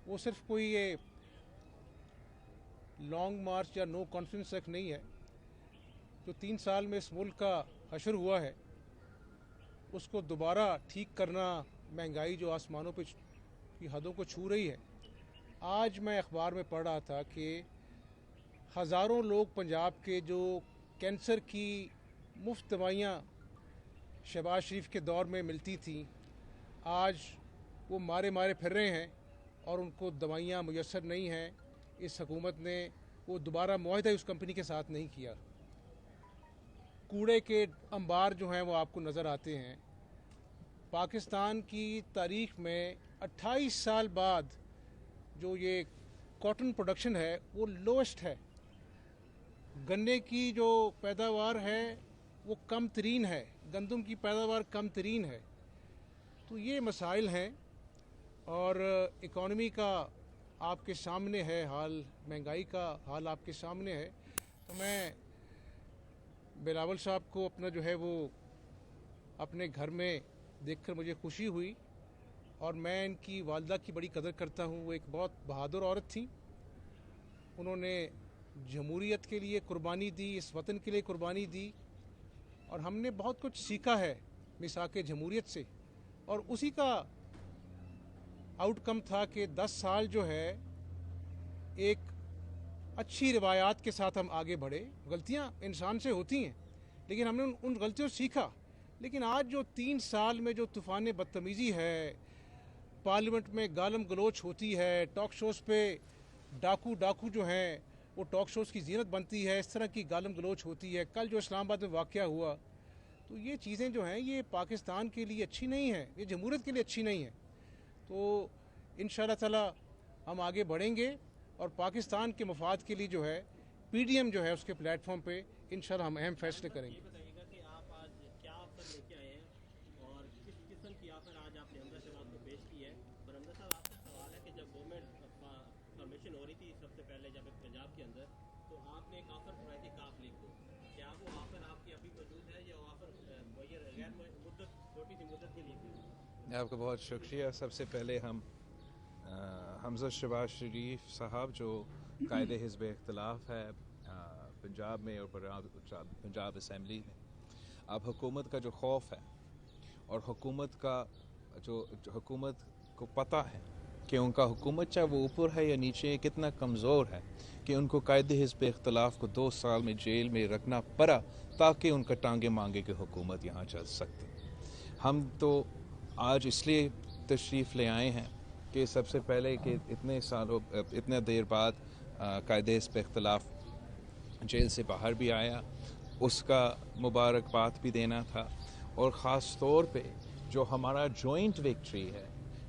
वो सिर्फ कोई ये लॉन्ग मार्च या नो कॉन्फिडेंस तक नहीं है। जो 3 साल में इस मुल्क का हशर हुआ है उसको दोबारा ठीक करना, महंगाई जो आसमानों पे की हदों को छू रही है। आज मैं अखबार में पढ़ रहा था कि हज़ारों लोग पंजाब के जो कैंसर की मुफ्त दवाइयाँ शहबाज शरीफ के दौर में मिलती थी, आज वो मारे मारे फिर रहे हैं और उनको दवाइयाँ मुयस्सर नहीं हैं। इस हुकूमत ने वो दोबारा मुआहदा उस कंपनी के साथ नहीं किया। कूड़े के अंबार जो हैं वो आपको नज़र आते हैं। पाकिस्तान की तारीख में 28 साल बाद जो ये कॉटन प्रोडक्शन है वो लोएस्ट है। गन्ने की जो पैदावार है वो कम तरीन है, गंदम की पैदावार कम तरीन है। तो ये मसाइल हैं और इकॉनमी का आपके सामने है हाल, महंगाई का हाल आपके सामने है। तो मैं बिलावल साहब को अपना जो है वो अपने घर में देखकर मुझे खुशी हुई और मैं इनकी वालदा की बड़ी कदर करता हूँ। वो एक बहुत बहादुर औरत थी। उन्होंने जमहूरियत के लिए कुर्बानी दी, इस वतन के लिए कुर्बानी दी और हमने बहुत कुछ सीखा है मिसाके जमहूरियत से। और उसी का आउटकम था कि 10 साल जो है एक अच्छी रिवायात के साथ हम आगे बढ़े। गलतियां इंसान से होती हैं लेकिन हमने उन गलतियों से सीखा। लेकिन आज जो 3 साल में जो तूफ़ान बदतमीज़ी है, पार्लियामेंट में गालम गलोच होती है, टॉक शोज़ पे डाकू जो हैं वो टॉक शोज़ की ज़ीनत बनती है, इस तरह की गालम गलोच होती है। कल जो इस्लामाबाद में वाक़या हुआ, तो ये चीज़ें जो हैं ये पाकिस्तान के लिए अच्छी नहीं है, ये जमहूरियत के लिए अच्छी नहीं है। तो इंशाअल्लाह ताला हम आगे बढ़ेंगे और पाकिस्तान के मफाद के लिए जो है पीडीएम जो है उसके प्लेटफॉर्म पे इंशाअल्लाह हम अहम फैसले करेंगे। ये बताइएगा कि आप आज क्या ऑफर लेके आए हैं और किस किस्म की ऑफर आज आपने हमजा शहबाज को पेश की है। और हमजा साहब, आपसे सवाल है कि जब गवर्नमेंट फॉर्मेशन हो रही थी सबसे पहले जब पंजाब के अंदर, तो आपने एक ऑफर कराई थी काफ लीग को। क्या वो ऑफर आपकी अभी मौजूद है या ऑफर गैर मुद्दत छोटी सी मुद्दत के लिए थी? आपका बहुत शुक्रिया। सबसे पहले हम हमजा शहबाज शरीफ साहब जो कायदे हिज़्ब इख्तिलाफ है पंजाब में और पंजाब असम्बली में, अब हुकूमत का जो खौफ है और हुकूमत का जो हुकूमत को पता है कि उनका हुकूमत चाहे वो ऊपर है या नीचे कितना कमज़ोर है कि उनको कायदे हिज़्ब इख्तिलाफ को 2 साल में जेल में रखना पड़ा ताकि उनका टांगे मांगे कि हुकूमत यहाँ चल सकती। हम तो आज इसलिए तशरीफ़ ले आए हैं कि सबसे पहले कि इतने देर बाद कायदे हिज़्ब इख्तिलाफ जेल से बाहर भी आया, उसका मुबारकबाद भी देना था। और ख़ास तौर पे जो हमारा जॉइंट विक्ट्री है,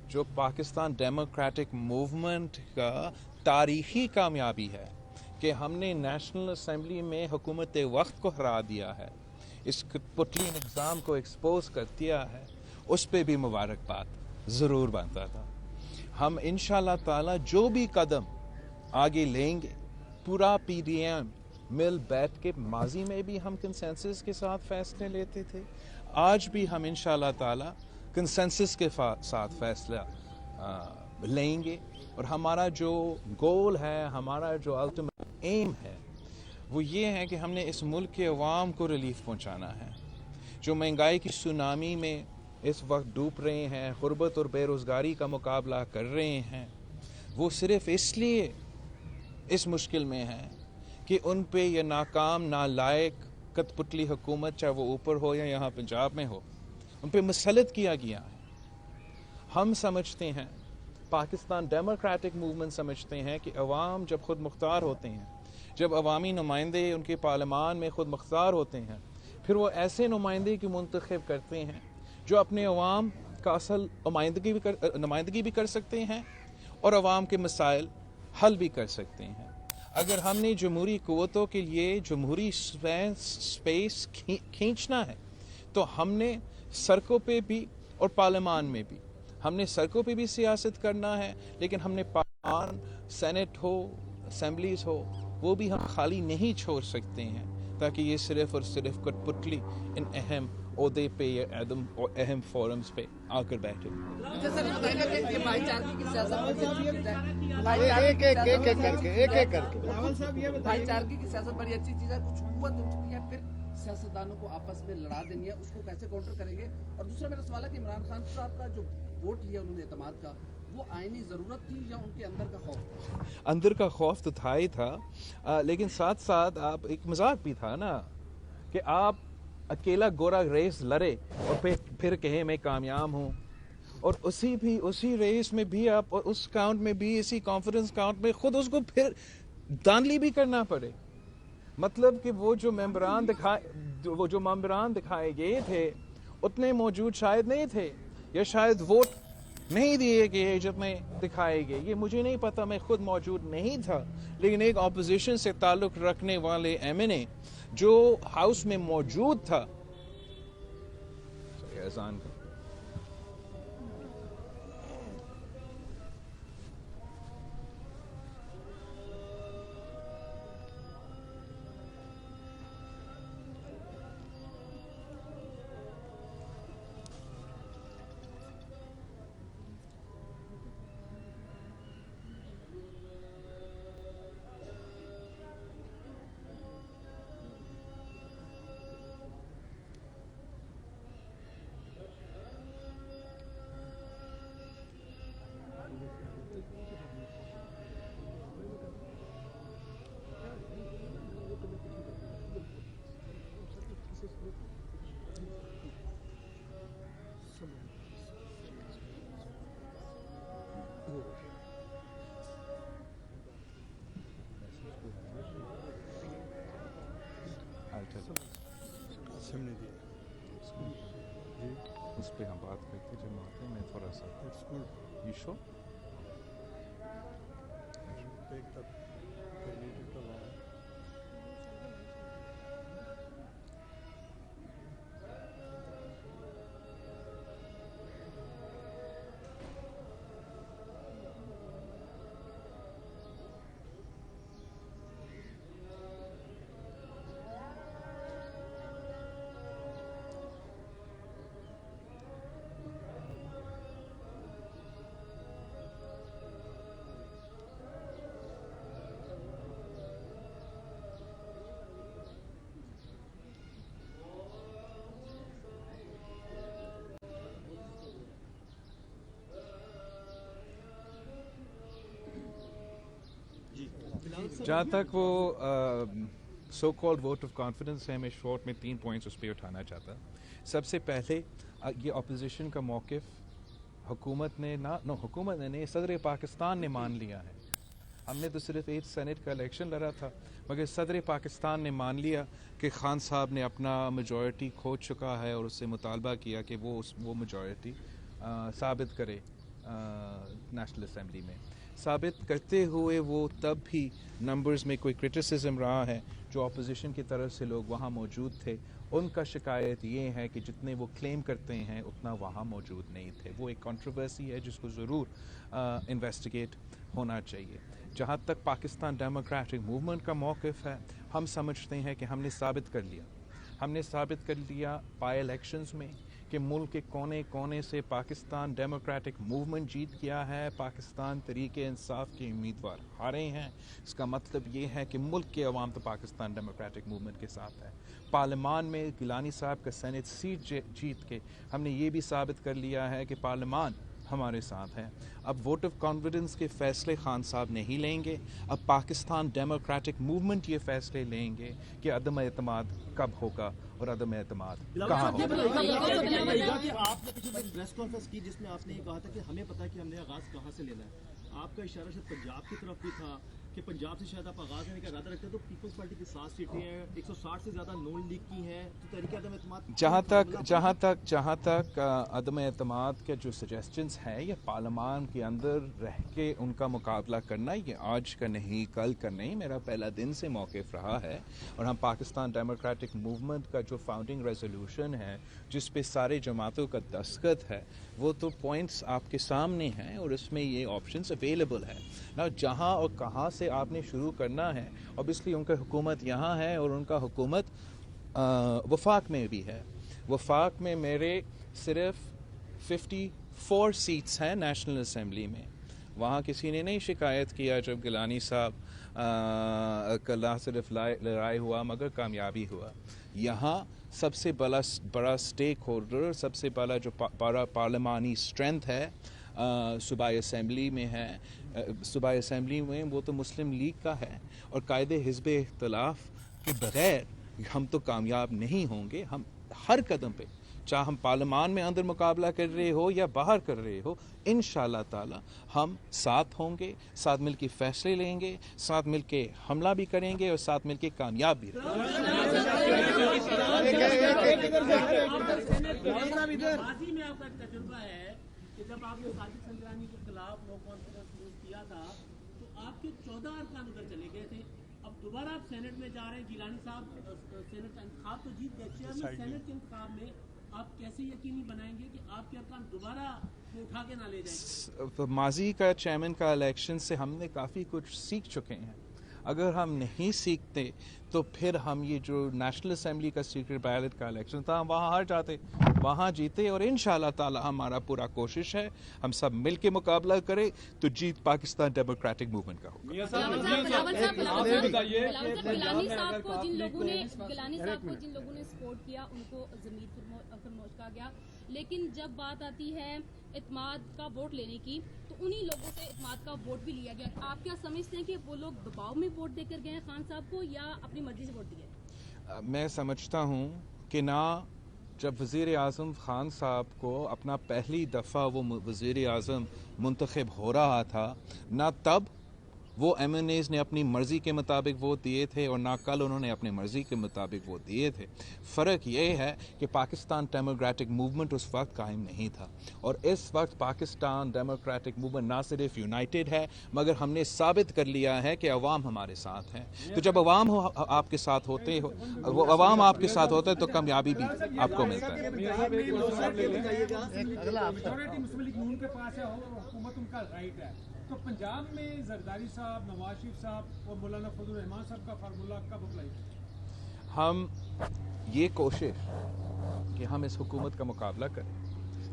जो पाकिस्तान डेमोक्रेटिक मूवमेंट का तारीख़ी कामयाबी है कि हमने नेशनल असम्बली में हुकूमत वक्त को हरा दिया है, इस पुतली निज़ाम को एक्सपोज कर दिया है, उस पर भी मुबारकबाद ज़रूर बनता था। हम इंशाअल्लाह ताला जो भी कदम आगे लेंगे पूरा पीडीएम मिल बैठ के, माजी में भी हम कंसेंसस के साथ फैसले लेते थे, आज भी हम इंशाअल्लाह ताला कंसेंसस के साथ फैसला लेंगे। और हमारा जो गोल है, हमारा जो अल्टीमेट एम है वो ये है कि हमने इस मुल्क के अवाम को रिलीफ पहुंचाना है जो महंगाई की सुनामी में इस वक्त डूब रहे हैं, गुर्बत और बेरोज़गारी का मुकाबला कर रहे हैं। वो सिर्फ़ इसलिए इस मुश्किल में हैं कि उन पे ये नाकाम नालायक कठपुतली हुकूमत, चाहे वो ऊपर हो या यहाँ पंजाब में हो, उन पे मुसल्लत किया गया है। हम समझते हैं, पाकिस्तान डेमोक्रेटिक मूवमेंट समझते हैं कि अवाम जब खुद मुख्तार होते हैं, जब अवामी नुमाइंदे उनके पार्लियामान में खुद मुख्तार होते हैं, फिर वो ऐसे नुमाइंदे की मुंतखब करते हैं जो अपने अवाम का असल नुमाइंदगी भी कर सकते हैं और अवाम के मसाइल हल भी कर सकते हैं। अगर हमने जमहूरी क़ुव्वतों के लिए जमहूरी स्पेस खींचना है तो हमने सड़कों पे भी और पार्लियामान में भी, हमने सड़कों पे भी सियासत करना है, लेकिन हमने पार्लियामान, सेनेट हो, असम्बलीज हो, वो भी हम खाली नहीं छोड़ सकते हैं ताकि ये सिर्फ़ और सिर्फ कठपुतली इन अहम عہدے پہ یا اہم فورمز پہ آ کر بیٹھے. سر یہ بتائیے گا کہ یہ بھائی چارگی کی سیاست بھائی چارگی کی سیاست بڑی اچھی چیز ہے, کچھ قوت ہو چکی ہے, پھر سیاستدانوں کو آپس میں لڑا دینی ہے, اس کو کیسے کاؤنٹر کریں گے؟ اور دوسرا میرا سوال ہے کہ عمران خان صاحب کا جو ووٹ لیا انہوں نے اعتماد کا, وہ آئینی ضرورت تھی یا ان کے اندر کا خوف؟ اندر کا خوف تو تھا ہی تھا, لیکن ساتھ ساتھ آپ ایک مذاق بھی تھا نا کہ آپ اکیلا گورا ریس لڑے اور پھر کہے میں کامیاب ہوں, اور اسی ریس میں بھی آپ اس کاؤنٹ میں بھی اسی کانفیڈنس کاؤنٹ میں خود اس کو پھر دانلی بھی کرنا پڑے. مطلب کہ وہ جو ممبران دکھائے گئے تھے اتنے موجود شاید نہیں تھے, یا شاید ووٹ نہیں دیے گئے جتنے دکھائے گئے, یہ مجھے نہیں پتا, میں خود موجود نہیں تھا. لیکن ایک اپوزیشن سے تعلق رکھنے والے ایم این اے جو ہاؤس میں موجود تھا, اذان کا اس پہ ہم بات کرتے جب آتے ہیں. میں تھوڑا سا You sure? جہاں تک وہ so called vote of confidence ہے, میں شارٹ میں 3 پوائنٹس اس پہ اٹھانا چاہتا. سب سے پہلے یہ اپوزیشن کا موقف حکومت نے نہیں, صدر پاکستان نے مان لیا ہے. ہم نے تو صرف 8 سینٹ کا الیکشن لڑا تھا, مگر صدر پاکستان نے مان لیا کہ خان صاحب نے اپنا میجورٹی کھو چکا ہے, اور اس سے مطالبہ کیا کہ وہ میجورٹی ثابت کرے نیشنل اسمبلی میں. ثابت کرتے ہوئے وہ تب بھی نمبرز میں کوئی کرٹیسزم رہا ہے. جو اپوزیشن کی طرف سے لوگ وہاں موجود تھے, ان کا شکایت یہ ہے کہ جتنے وہ کلیم کرتے ہیں اتنا وہاں موجود نہیں تھے. وہ ایک کنٹروورسی ہے جس کو ضرور انویسٹیگیٹ ہونا چاہیے. جہاں تک پاکستان ڈیموکریٹک موومنٹ کا موقف ہے, ہم سمجھتے ہیں کہ ہم نے ثابت کر لیا بائی الیکشنز میں کہ ملک کے کونے کونے سے پاکستان ڈیموکریٹک موومنٹ جیت گیا ہے. پاکستان تحریک انصاف کے امیدوار ہارے ہیں. اس کا مطلب یہ ہے کہ ملک کے عوام تو پاکستان ڈیموکریٹک موومنٹ کے ساتھ ہے. پارلیمان میں گیلانی صاحب کا سینٹ سیٹ جیت کے ہم نے یہ بھی ثابت کر لیا ہے کہ پارلیمان ہمارے ساتھ ہے. اب ووٹ آف کانفیڈنس کے فیصلے خان صاحب نہیں لیں گے, اب پاکستان ڈیموکریٹک موومنٹ یہ فیصلے لیں گے کہ عدم اعتماد کب ہوگا اور عدم اعتماد کہاں ہوگا. آپ نے پچھلے پریس کانفرنس کی جس میں آپ نے یہ کہا تھا کہ ہمیں پتا ہے کہ ہم نے آغاز کہاں سے لینا ہے. آپ کا اشارہ شاید پنجاب کی طرف بھی تھا کہ پنجاب سے شاید آپ آغاز لینے کا ارادہ رکھتے ہیں. تو پیپلز پارٹی کی 7 سیٹیں ہیں, 160 سے زیادہ نون لیگ کی ہیں, تو تحریک عدم اعتماد جہاں تک عدم اعتماد کے جو سجیسچنس ہیں, یہ پارلیمان کے اندر رہ کے ان کا مقابلہ کرنا, یہ آج کا نہیں کل کا نہیں, میرا پہلا دن سے موقف رہا ہے. اور ہم پاکستان ڈیموکریٹک موومنٹ کا جو فاؤنڈنگ ریزولوشن ہے جس پہ سارے جماعتوں کا دستخط ہے, وہ تو پوائنٹس آپ کے سامنے ہیں اور اس میں یہ آپشنس اویلیبل ہے نا. جہاں اور کہاں سے آپ نے شروع کرنا ہے, اوبیسلی ان کا حکومت یہاں ہے اور ان کا حکومت وفاق میں بھی ہے. वफाक में मेरे सिर्फ 54 सीट्स हैं नेशनल असेंबली में. वहाँ किसी ने नहीं शिकायत किया जब गिलानी साहब कला सिर्फ लड़ाई हुआ मगर कामयाबी हुआ. यहाँ सबसे बड़ा स्टेक होल्डर, सबसे बड़ा जो पार्लिमानी स्ट्रेंथ है सूबाई असेंबली में है. सूबाई असेंबली में वो तो मुस्लिम लीग का है और कायदे हिज़्ब इख्तिलाफ के बगैर हम तो कामयाब नहीं होंगे. हम हर कदम पे, चाहे हम पार्लिमान में अंदर मुकाबला कर रहे हो या बाहर कर रहे हो, इंशाअल्लाह ताला हम साथ होंगे, साथ मिलके फैसले लेंगे, साथ मिलके हमला भी करेंगे और साथ मिलके कामयाब भी माजी में आपका तजुर्बा है कि जब आपने साजिद संग्रामी के खिलाफ नो कॉन्फिडेंस वोट किया था तो आपके 14 अरकान उधर चले गए थे. अब दोबारा आप सेनेट में जा रहे हैं. गिलानी साहब सेनेट का इंतखाब तो जीत गए, चेयरमैन सेनेट के इंतखाब में आप कैसे यकीनी बनाएंगे कि आपके अरकान दोबारा उठा के ना ले जाएंगे? माजी का चेयरमैन का इलेक्शन से हमने काफ़ी कुछ सीख चुके हैं. अगर हम नहीं सीखते तो फिर हम ये जो नेशनल असेंबली का सीक्रेट बैलेट का इलेक्शन था वहाँ हार जाते. वहाँ जीते और इंशाअल्लाह ताला हमारा पूरा कोशिश है हम सब मिल के मुकाबला करें तो जीत पाकिस्तान डेमोक्रेटिक मूवमेंट का होगा. गिलानी साहब को जिन लोगों ने सपोर्ट किया उनको ज़मीर फरमोश कहा गया, लेकिन जब बात आती है इत्माद का वोट लेने की तो उन्हीं लोगों से इत्माद का वोट भी लिया गया. आप क्या समझते हैं कि वो लोग दबाव में वोट देकर गए हैं खान साहब को या अपनी मर्जी से वोट दिए? मैं समझता हूँ कि ना जब वज़ीर आज़म खान साहब को अपना पहली दफ़ा वो वज़ीर आज़म मुंतखब हो रहा था, ना तब वो MNAs ने अपनी मर्ज़ी के मुताबिक वोट दिए थे और ना कल उन्होंने अपनी मर्ज़ी के मुताबिक वोट दिए थे. फ़र्क ये है कि पाकिस्तान डेमोक्रेटिक मूवमेंट उस वक्त कायम नहीं था और इस वक्त पाकिस्तान डेमोक्रेटिक मूवमेंट ना सिर्फ यूनाइटेड है मगर हमने साबित कर लिया है कि अवाम हमारे साथ है. तो जब अवाम आपके साथ होते हो, वो अवाम आपके साथ होता है तो कामयाबी भी आपको मिलता है. तो पंजाब में जरदारी साहब, नवाज शरीफ साहब और मौलाना फजल रहमान साहब का फार्मूला कब अप्लाई? हम ये कोशिश कि हम इस हुकूमत का मुकाबला करें.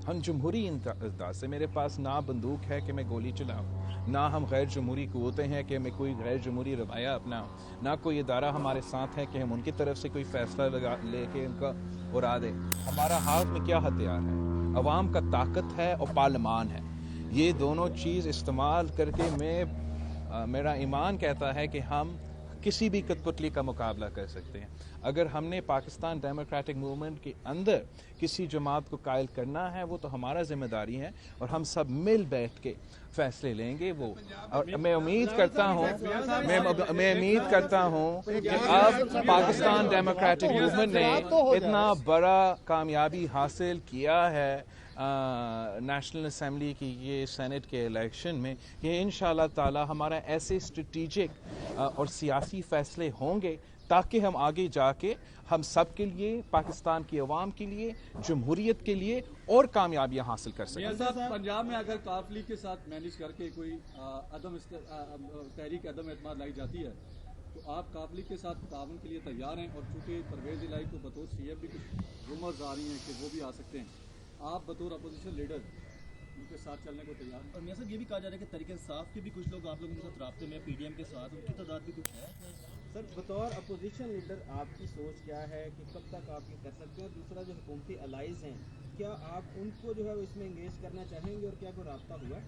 हम जमहूरी अंदाज से, मेरे पास ना बंदूक है कि मैं गोली चलाऊं, ना हम गैर जमहूरी क़ुव्वतें हैं कि मैं कोई गैर जमहूरी रवैया अपनाऊं, ना कोई इदारा हमारे साथ है कि हम उनकी तरफ से कोई फ़ैसला लेके उनका उड़ा दें. हमारा हाथ में क्या हथियार है? अवाम का ताकत है और पार्लिमान है. ये दोनों चीज़ इस्तेमाल करके मेरा ईमान कहता है कि हम किसी भी कठपुतली का मुकाबला कर सकते हैं. अगर हमने पाकिस्तान डेमोक्रेटिक मूवमेंट के अंदर किसी जमात को कायल करना है वो तो हमारा जिम्मेदारी है और हम सब मिल बैठ के फैसले लेंगे. वो और मैं उम्मीद करता हूँ कि अब पाकिस्तान डेमोक्रेटिक मूवमेंट ने इतना बड़ा कामयाबी हासिल किया है नेशनल असेंबली की ये सेनेट के इलेक्शन में कि इंशाअल्लाह ताला हमारा ऐसे स्ट्रेटेजिक और सियासी फैसले होंगे ताकि हम आगे जाके हम सब के लिए, पाकिस्तान की अवाम के लिए, जमहूरियत के लिए और कामयाबियाँ हासिल कर सकें. पंजाब में अगर काफ लीग के साथ मैनेज करके कोई तहरीक अदम एतमाद लाई जाती है तो आप काफ लीग के साथ ताउन के लिए तैयार हैं? और चूँकि परवेज़ इलाही को बतौर CM भी कुछ रूमर्स आ रही हैं कि वो भी आ सकते हैं, आप बतौर अपोजिशन लीडर उनके साथ चलने को तैयार हैं? और मियां साहब ये भी कहा जा रहा है कि तहरीक इंसाफ के भी कुछ लोग आप लोगों के साथ राब्ते में, PDM के साथ, उनकी तादाद भी कुछ है? सर, बतौर अपोजिशन लीडर आपकी सोच क्या है कि कब तक आप ये कर सकते हैं? और दूसरा जो हुकूमती अलाइज हैं, क्या आप उनको जो है वो इसमें इंगेज करना चाहेंगे और क्या कोई राब्ता हुआ?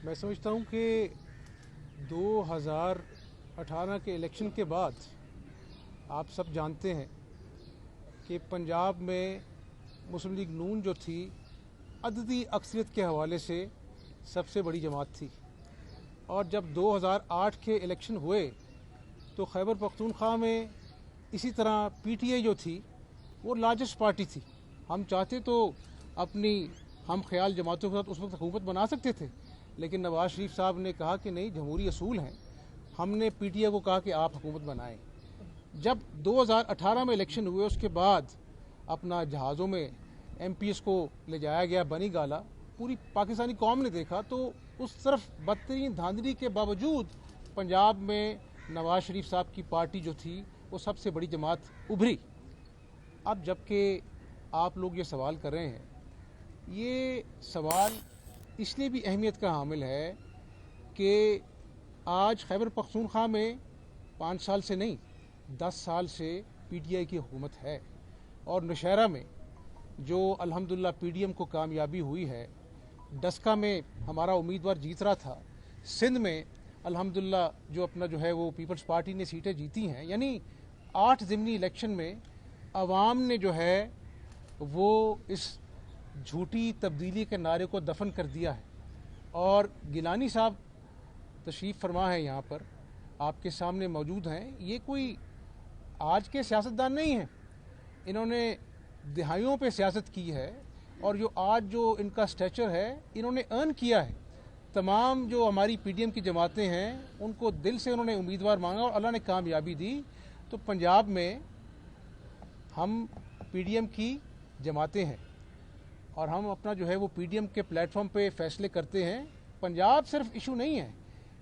मैं समझता हूँ कि 2018 के इलेक्शन के बाद आप सब जानते हैं कि पंजाब में मुस्लिम लीग नून जो थी अददी अक्सरियत के हवाले से सबसे बड़ी जमात थी. और जब 2008 के इलेक्शन हुए तो खैबर पख्तूनख्वा में इसी तरह PTI जो थी वो लार्जेस्ट पार्टी थी. हम चाहते तो अपनी हम ख्याल जमातों के साथ उस वक्त हुकूमत बना सकते थे, लेकिन नवाज शरीफ साहब ने कहा कि नहीं, जमहूरी असूल हैं. हमने PTI को कहा कि आप हुकूमत बनाएं. जब 2018 में इलेक्शन हुए उसके बाद अपना जहाज़ों में MPs को ले जाया गया बनी गाला, पूरी पाकिस्तानी कौम ने देखा तो उस तरफ बदतरीन धांधली के बावजूद पंजाब में नवाज शरीफ साहब की पार्टी जो थी वो सबसे बड़ी जमात उभरी. अब जबकि आप लोग ये सवाल कर रहे हैं, ये सवाल इसलिए भी अहमियत का हामिल है कि आज खैबर पख्तूनख्वा में 5 साल से नहीं 10 साल से PTI की हुकूमत है, और नौशहरा में जो अल्हम्दुलिल्लाह PDM को कामयाबी हुई है, डस्का में हमारा उम्मीदवार जीत रहा था, सिंध में अल्हम्दुलिल्लाह जो अपना जो है वो पीपल्स पार्टी ने सीटें जीती हैं। यानी 8 ज़िमनी इलेक्शन में अवाम ने जो है वो इस झूठी तब्दीली के नारे को दफन कर दिया है। और गिलानी साहब तशरीफ़ फरमा है यहाँ पर, आपके सामने मौजूद हैं। ये कोई आज के सियासतदान नहीं हैं, इन्होंने दिहाइयों पे सियासत की है, और जो आज जो इनका स्टेचर है इन्होंने अर्न किया है। तमाम जो हमारी PDM की जमातें हैं उनको दिल से उन्होंने उम्मीदवार मांगा और अल्लाह ने कामयाबी दी। तो पंजाब में हम PDM की जमातें हैं और हम अपना जो है वो PDM के प्लेटफॉर्म पे फैसले करते हैं। पंजाब सिर्फ इशू नहीं है,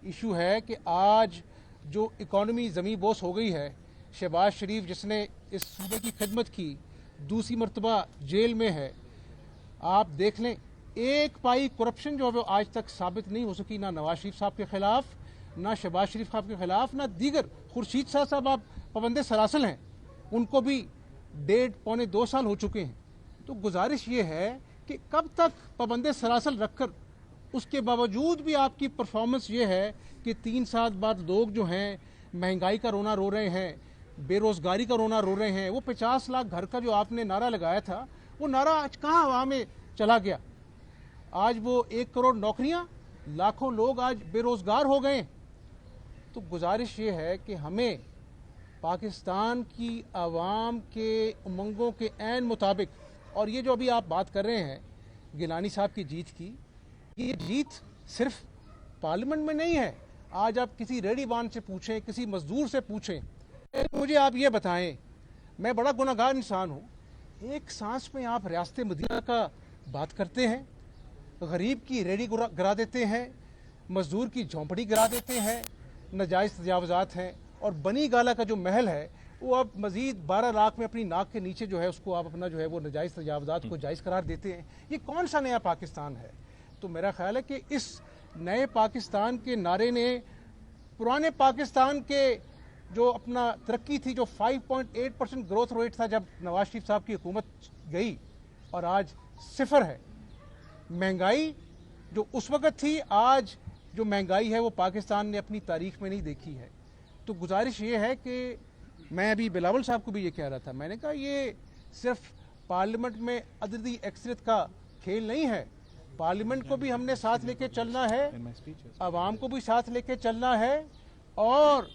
इशू है कि आज जो इकॉनमी ज़मीं बोस हो गई है, शहबाज शरीफ जिसने इस सूबे की खिदमत की दूसरी मरतबा जेल में है। आप देख लें, एक पाई करप्शन जो है वो आज तक साबित नहीं हो सकी, ना नवाज शरीफ साहब के खिलाफ, ना शहबाज शरीफ साहब के खिलाफ, ना दीगर। खुर्शीद साहब आप पाबंदे सरासल हैं, उनको भी 1.5-2 साल हो चुके हैं। तो गुजारिश ये है कि कब तक पाबंदे सरासल रखकर, उसके बावजूद भी आपकी परफॉर्मेंस ये है कि 3 साल बाद लोग जो हैं महंगाई का रोना रो रहे हैं, बेरोज़गारी का रोना रो रहे हैं। वो 50 लाख घर का जो आपने नारा लगाया था, वो नारा आज कहाँ हवा में चला गया? आज वो 1 करोड़ नौकरियां, लाखों लोग आज बेरोज़गार हो गए। तो गुजारिश ये है कि हमें पाकिस्तान की आवाम के उमंगों के ऐन मुताबिक, और ये जो अभी आप बात कर रहे हैं गिलानी साहब की जीत की, ये जीत सिर्फ पार्लियामेंट में नहीं है। आज आप किसी रेडी बान से पूछें, किसी मजदूर से पूछें, मुझे आप ये बताएं, मैं बड़ा गुनहगार इंसान हूँ, एक सांस में आप रियासत मदीना का बात करते हैं, गरीब की रेडी गिरा देते हैं, मजदूर की झोंपड़ी गिरा देते हैं, नाजायज़ तजावज़ात हैं, और बनी गाला का जो महल है वो अब मज़ीद 12 लाख में अपनी नाक के नीचे जो है उसको आप अपना जो है वो नाजायज़ तजावज़ात को जायज़ करार देते हैं। ये कौन सा नया पाकिस्तान है? तो मेरा ख्याल है कि इस नए पाकिस्तान के नारे ने पुराने पाकिस्तान के जो अपना तरक्की थी, जो 5.8% ग्रोथ रेट था जब नवाज शरीफ साहब की हुकूमत गई, और आज 0 है। महंगाई जो उस वक़्त थी, आज जो महंगाई है वो पाकिस्तान ने अपनी तारीख में नहीं देखी है। तो गुजारिश ये है कि मैं अभी बिलावल साहब को भी ये कह रहा था, मैंने कहा ये सिर्फ पार्लियामेंट में अददी अक्सरियत का खेल नहीं है, पार्लियामेंट को भी हमने साथ लेके चलना है, आवाम को भी साथ लेके चलना है। और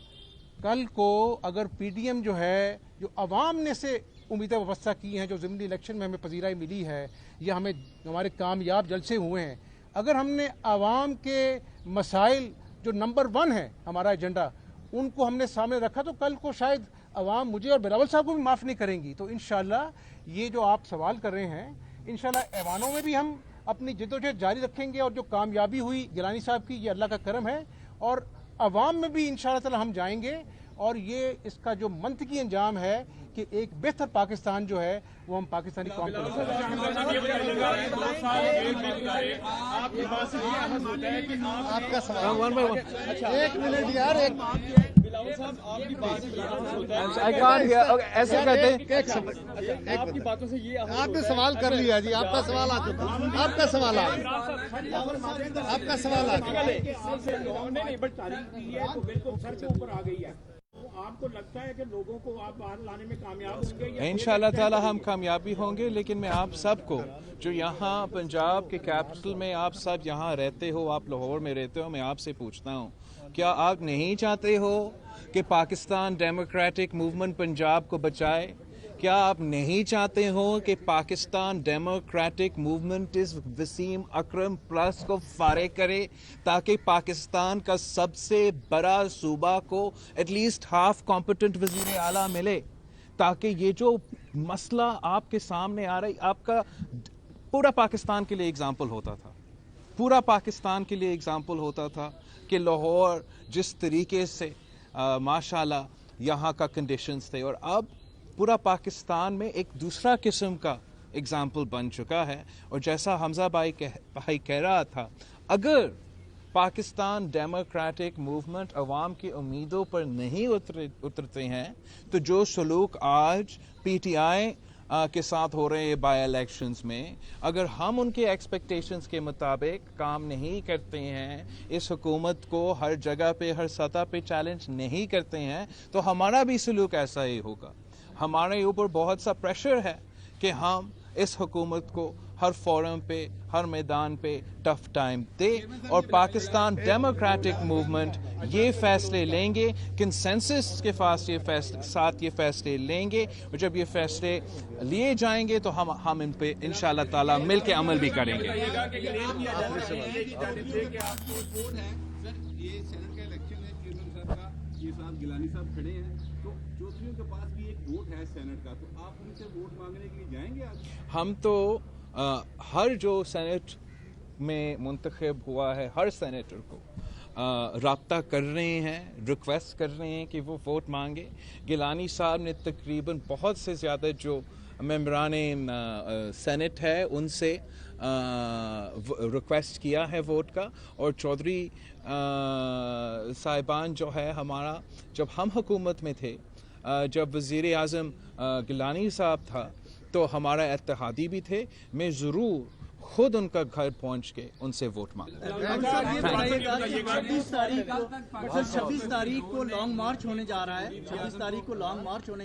कल को अगर PDM जो है, जो आवाम ने से उम्मीदें व्यवस्था की हैं, जो ज़िमनी इलेक्शन में हमें पजीराई मिली है, या हमें हमारे कामयाब जलसे हुए हैं, अगर हमने आवाम के मसाइल जो नंबर 1 है हमारा एजेंडा, उनको हमने सामने रखा, तो कल को शायद आवाम मुझे और बिलावल साहब को भी माफ़ नहीं करेंगी। तो इंशाल्लाह ये जो आप सवाल कर रहे हैं, इंशाल्लाह ऐवानों में भी हम अपनी जद्दोजहद जारी रखेंगे, और जो कामयाबी हुई गिलानी साहब की, ये अल्लाह का करम है, और अवाम में भी इंशाअल्लाह ताला हम जाएंगे। और ये इसका जो मंतकी अंजाम है कि एक बेहतर पाकिस्तान जो है वो हम पाकिस्तानी कौम को आपका सवाल 1 मिनट यार, आई कांट हियर, ऐसे कहते हैं आपकी बातों से ये आपने सवाल कर लिया जी, आपका सवाल आ चुका, आपका सवाल आ गया, आपका सवाल आ गया। बट तारीफ की है तो बिल्कुल सर के ऊपर आ गई है। आपको लगता है कि लोगों को आप बाहर लाने में कामयाब होंगे? इंशाअल्लाह ताला हम कामयाबी होंगे, लेकिन मैं आप सबको जो यहाँ पंजाब के कैपिटल में आप सब यहाँ रहते हो, आप लाहौर में रहते हो, मैं आपसे पूछता हूँ, क्या आप नहीं चाहते हो कि पाकिस्तान डेमोक्रेटिक मूवमेंट पंजाब को बचाए? क्या आप नहीं चाहते हो कि पाकिस्तान डेमोक्रेटिक मूवमेंट इस वसीम अकरम प्लस को फारिग करे, ताकि पाकिस्तान का सबसे बड़ा सूबा को एटलीस्ट हाफ कॉम्पिटेंट वजीर आला मिले, ताकि ये जो मसला आपके सामने आ रही, आपका पूरा पाकिस्तान के लिए एग्जाम्पल होता था, पूरा पाकिस्तान के लिए एग्जाम्पल होता था कि लाहौर जिस तरीके से माशाल्लाह यहाँ का कंडीशंस थे, और अब पूरा पाकिस्तान में एक दूसरा किस्म का एग्ज़ाम्पल बन चुका है। और जैसा हमजा भाई कह रहा था, अगर पाकिस्तान डेमोक्रेटिक मूवमेंट अवाम की उम्मीदों पर नहीं उतरते हैं तो जो सलूक आज PTI के साथ हो रहे बाई इलेक्शंस में, अगर हम उनके एक्सपेक्टेशंस के मुताबिक काम नहीं करते हैं, इस हुकूमत को हर जगह पे हर सतह पे चैलेंज नहीं करते हैं, तो हमारा भी सलूक ऐसा ही होगा। हमारे ऊपर बहुत सा प्रेशर है कि हम इस हुकूमत को हर फोरम पे, हर मैदान पे टफ टाइम दे, और पाकिस्तान डेमोक्रेटिक मूवमेंट ये फैसले लेंगे, कंसेंसस के साथ ये फैसले लेंगे, और जब ये फैसले लिए जाएंगे तो हम इन पे इंशाल्लाह ताला मिल के अमल भी करेंगे। ये सेनेट का इलेक्शन है, चेयरमैन साहब का, ये साहब गिलानी साहब खड़े हैं, तो चौधरीयों के पास भी एक वोट है सेनेट का, तो आप उनसे वोट मांगने के लिए जाएंगे आज? हम तो हर जो सेनेट में मुंतखब हुआ है, हर सेनेटर को राब्ता कर रहे हैं, रिक्वेस्ट कर रहे हैं कि वो वोट मांगे। गिलानी साहब ने तकरीबन बहुत से ज़्यादा जो मेंबरान सेनेट है उनसे रिक्वेस्ट किया है वोट का, और चौधरी साहिबान जो है हमारा, जब हम हुकूमत में थे, जब वज़ीर आज़म गिलानी साहब था तो हमारा इत्तेहादी भी थे, मैं ज़रूर खुद उनका घर पहुंच के उनसे वोट मांगा। 26 तारीख को लॉन्ग मार्च होने जा रहा है, 26 तारीख को लॉन्ग मार्च होने